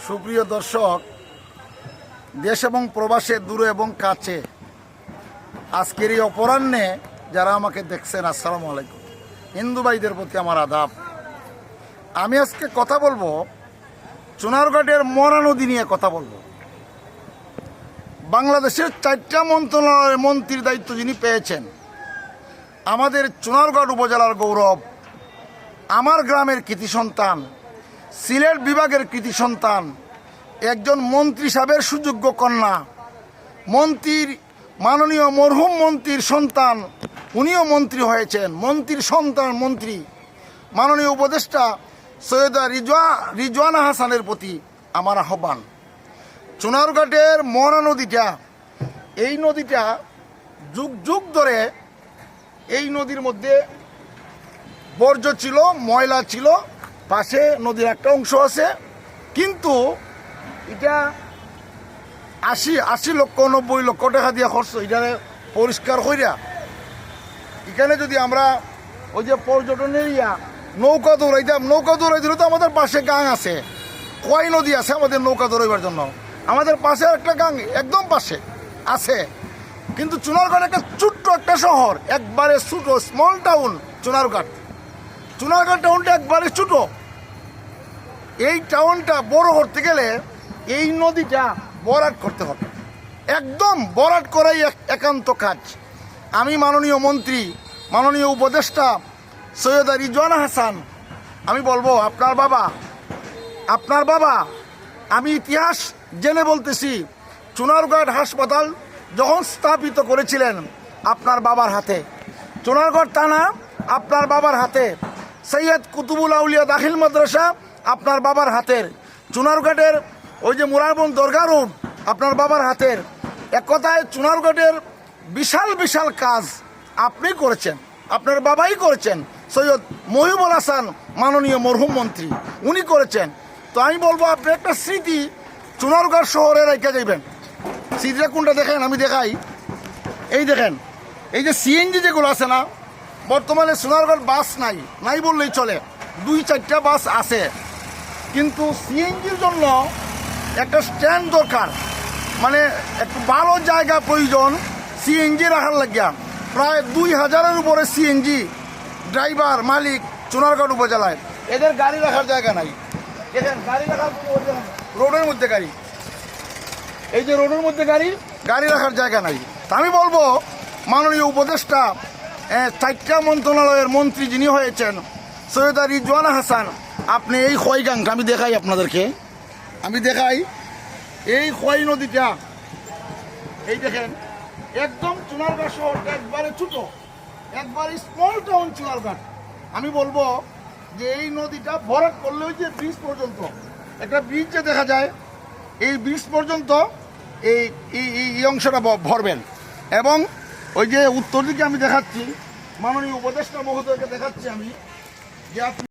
সুপ্রিয় দর্শক, দেশ এবং প্রবাসে দূরে এবং কাছে আজকের এই অপরাহ্নে যারা আমাকে দেখছেন, আসসালামু আলাইকুম। হিন্দু ভাইদের প্রতি আমার আদাব। আমি আজকে কথা বলবো চুনারঘাটের মরা নদী নিয়ে কথা বলবো। বাংলাদেশের 4টা মন্ত্রণালয়ের মন্ত্রীর দায়িত্ব যিনি পেয়েছেন, আমাদের চুনারঘাট উপজেলার গৌরব, আমার গ্রামের কৃতি সন্তান, সিলেট বিভাগের কৃতি সন্তান, একজন মন্ত্রী সাহেবের সুযোগ্য কন্যা, মন্ত্রীর মাননীয় মরহুম মন্ত্রীর সন্তান, উনিও মন্ত্রী হয়েছেন, মন্ত্রীর সন্তান মন্ত্রী, মাননীয় উপদেষ্টা সৈয়দা রিজওয়ানা হাসানের প্রতি আমার আহ্বান। চুনারঘাটের মরা নদীটা, এই নদীটা যুগ যুগ ধরে এই নদীর মধ্যে বর্জ্য ছিল, ময়লা ছিল, পাশে নদীর একটা অংশ আছে, কিন্তু এটা 80 লক্ষ 90 লক্ষ টাকা দিয়ে খরচ এটা পরিষ্কার করিয়া এখানে যদি আমরা ওই যে পর্যটন এরিয়া নৌকা দৌড়াইতে তো আমাদের পাশে গাং আছে, কয় নদী আছে আমাদের নৌকা দৌড়াইবার জন্য, আমাদের পাশে একটা গাং একদম পাশে আছে। কিন্তু চুনারঘাট একটা ছোট্ট একটা শহর, একবারে ছোটো স্মল টাউন চুনারঘাট টাউনটা একবারে ছোটো। এই টাউনটা বড় করতে গেলে এই নদীটা বরাট করতে হবে, একদম বরাট করাই একান্ত কাজ। আমি মাননীয় মন্ত্রী, মাননীয় উপদেষ্টা সৈয়দা রিজওয়ানা হাসান, আমি বলবো আপনার বাবা, আমি ইতিহাস জেনে বলতেছি, চুনারঘাট হাসপাতাল যখন স্থাপিত করেছিলেন আপনার বাবার হাতে, চুনারঘাট থানা আপনার বাবার হাতে, সৈয়দ কুতুবুল আউলিয়া দাখিল মাদ্রাসা আপনার বাবার হাতের, চুনারঘাটের ওই যে মুরারবন দরগা রোড আপনার বাবার হাতের। এক কথায় চুনারঘাটের বিশাল বিশাল কাজ আপনি করেছেন, আপনার বাবাই করেছেন, সৈয়দ মহিবুল হাসান মাননীয় মরহুম মন্ত্রী উনি করেছেন। তো আমি বলবো আপনি একটা স্মৃতি চুনারঘাট শহরে রেখে যাইবেন। স্মৃতিটা কোনটা দেখেন, আমি দেখাই। এই দেখেন, এই যে সিএনজি যেগুলো আছে না, বর্তমানে চুনারঘাট বাস নাই বললেই চলে, 2-4টা বাস আছে, কিন্তু সিএনজির জন্য একটা স্ট্যান্ড দরকার, মানে একটু ভালো জায়গা প্রয়োজন সিএনজি রাখার লাগিয়া। প্রায় 2000-এর উপরে সিএনজি ড্রাইভার মালিক চুনারঘাট উপজেলায়, এদের গাড়ি রাখার জায়গা নাই। দেখেন গাড়ি রাখার রোডের মধ্যে গাড়ি, এই যে রোডের মধ্যে গাড়ি রাখার জায়গা নাই। তা আমি বলবো মাননীয় উপদেষ্টা 4টা মন্ত্রণালয়ের মন্ত্রী যিনি হয়েছেন সৈয়দা রিজওয়ানা হাসান, আপনি এই খয়গাংটা আমি দেখাই আপনাদেরকে, এই খয় নদীটা, এই দেখেন একদম চুনারঘাট শহরটা একবারে ছোটো, একবারে স্মল টাউন চুনারঘাট। আমি বলবো যে এই নদীটা ভরাট করলে ওই যে ব্রিজ পর্যন্ত, একটা ব্রিজ যে দেখা যায়, এই ব্রিজ পর্যন্ত এই অংশটা ভরবেন। এবং ওই যে উত্তর দিকে আমি দেখাচ্ছি, মাননীয় উপদেষ্টা মহোদয়কে দেখাচ্ছি আমি, যে